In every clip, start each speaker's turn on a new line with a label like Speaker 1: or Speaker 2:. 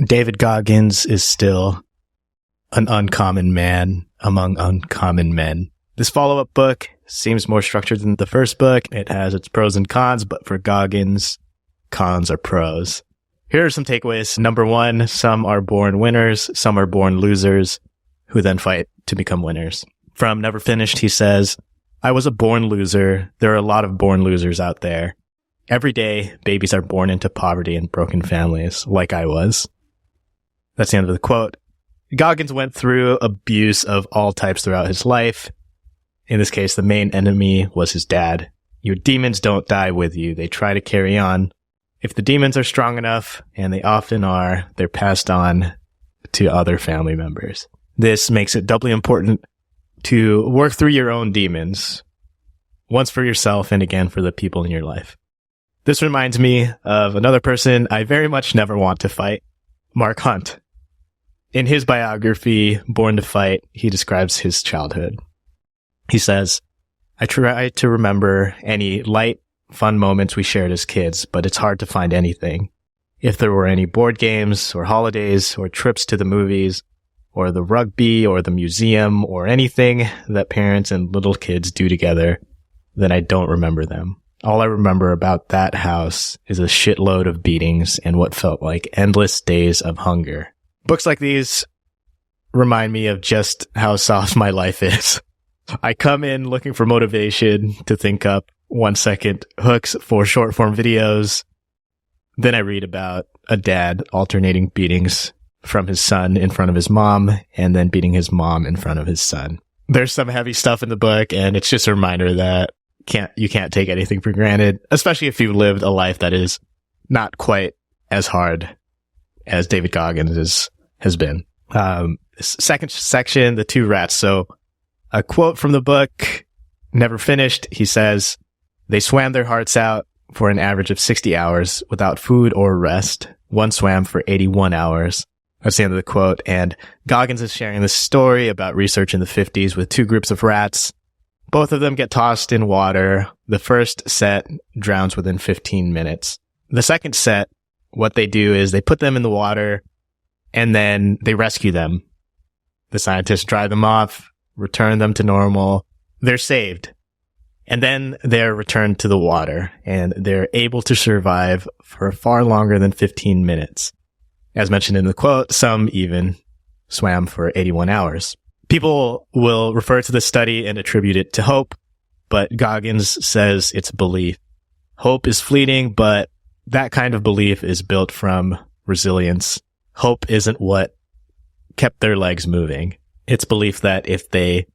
Speaker 1: David Goggins is still an uncommon man among uncommon men. This follow-up book seems more structured than the first book. It has its pros and cons, but for Goggins, cons are pros. Here are some takeaways. Number one, some are born winners, some are born losers, who then fight to become winners. From Never Finished, he says, I was a born loser. There are a lot of born losers out there. Every day, babies are born into poverty and broken families, like I was. That's the end of the quote. Goggins went through abuse of all types throughout his life. In this case, the main enemy was his dad. Your demons don't die with you. They try to carry on. If the demons are strong enough, and they often are, they're passed on to other family members. This makes it doubly important to work through your own demons, once for yourself and again for the people in your life. This reminds me of another person I very much never want to fight, Mark Hunt. In his biography, Born to Fight, he describes his childhood. He says, I try to remember any light, fun moments we shared as kids, but it's hard to find anything. If there were any board games or holidays or trips to the movies or the rugby or the museum or anything that parents and little kids do together, then I don't remember them. All I remember about that house is a shitload of beatings and what felt like endless days of hunger. Books like these remind me of just how soft my life is. I come in looking for motivation to think up 1-second hooks for short form videos. Then I read about a dad alternating beatings from his son in front of his mom and then beating his mom in front of his son. There's some heavy stuff in the book, and it's just a reminder that you can't take anything for granted, especially if you've lived a life that is not quite as hard as David Goggins has been. Second section, the two rats. So a quote from the book, Never Finished. He says, they swam their hearts out for an average of 60 hours without food or rest. One swam for 81 hours. That's the end of the quote. And Goggins is sharing this story about research in the 50s with two groups of rats. Both of them get tossed in water. The first set drowns within 15 minutes. The second set, what they do is they put them in the water and then they rescue them. The scientists dry them off, return them to normal. They're saved. And then they're returned to the water and they're able to survive for far longer than 15 minutes. As mentioned in the quote, some even swam for 81 hours. People will refer to the study and attribute it to hope, but Goggins says it's belief. Hope is fleeting, but that kind of belief is built from resilience. Hope isn't what kept their legs moving. It's belief that if they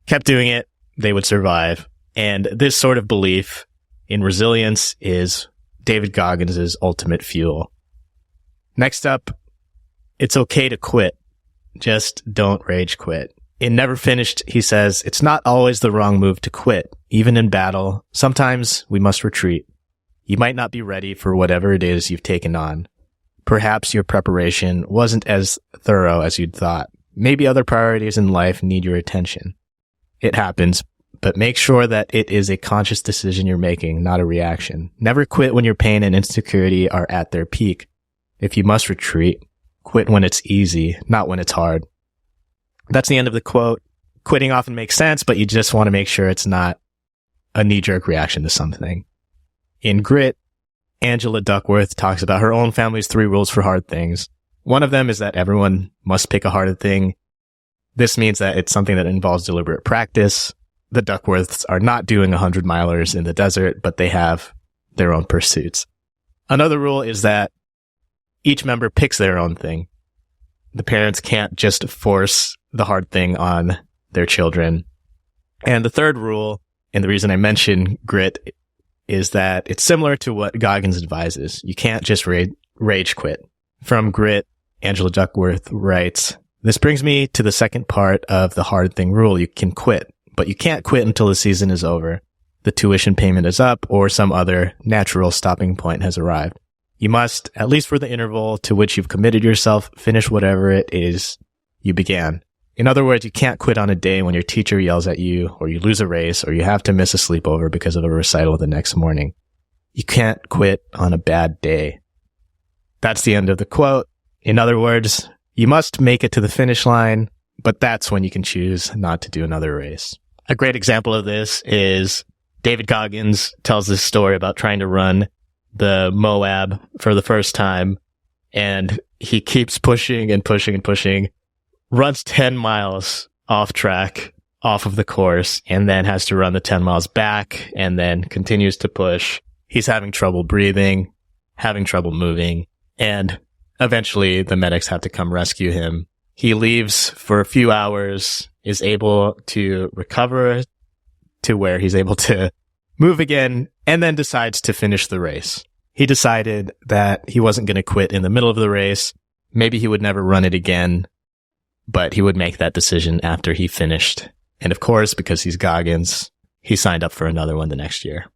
Speaker 1: kept doing it, they would survive. And this sort of belief in resilience is David Goggins' ultimate fuel. Next up, it's okay to quit. Just don't rage quit. In Never Finished, he says, it's not always the wrong move to quit. Even in battle, sometimes we must retreat. You might not be ready for whatever it is you've taken on. Perhaps your preparation wasn't as thorough as you'd thought. Maybe other priorities in life need your attention. It happens, but make sure that it is a conscious decision you're making, not a reaction. Never quit when your pain and insecurity are at their peak. If you must retreat, quit when it's easy, not when it's hard. That's the end of the quote. Quitting often makes sense, but you just want to make sure it's not a knee-jerk reaction to something. In Grit, Angela Duckworth talks about her own family's 3 rules for hard things. One of them is that everyone must pick a hard thing. This means that it's something that involves deliberate practice. The Duckworths are not doing 100-milers in the desert, but they have their own pursuits. Another rule is that each member picks their own thing. The parents can't just force the hard thing on their children. And the third rule, and the reason I mention Grit, is that it's similar to what Goggins advises. You can't just rage quit. From Grit, Angela Duckworth writes, this brings me to the second part of the hard thing rule. You can quit, but you can't quit until the season is over, the tuition payment is up, or some other natural stopping point has arrived. You must, at least for the interval to which you've committed yourself, finish whatever it is you began. In other words, you can't quit on a day when your teacher yells at you, or you lose a race, or you have to miss a sleepover because of a recital the next morning. You can't quit on a bad day. That's the end of the quote. In other words, you must make it to the finish line, but that's when you can choose not to do another race. A great example of this is David Goggins tells this story about trying to run the Moab for the first time, and he keeps pushing and pushing and pushing, runs 10 miles off track, off of the course, and then has to run the 10 miles back, and then continues to push. He's having trouble breathing, having trouble moving, and eventually the medics have to come rescue him. He leaves for a few hours, is able to recover to where he's able to move again, and then decides to finish the race. He decided that he wasn't going to quit in the middle of the race. Maybe he would never run it again, but he would make that decision after he finished. And of course, because he's Goggins, he signed up for another one the next year.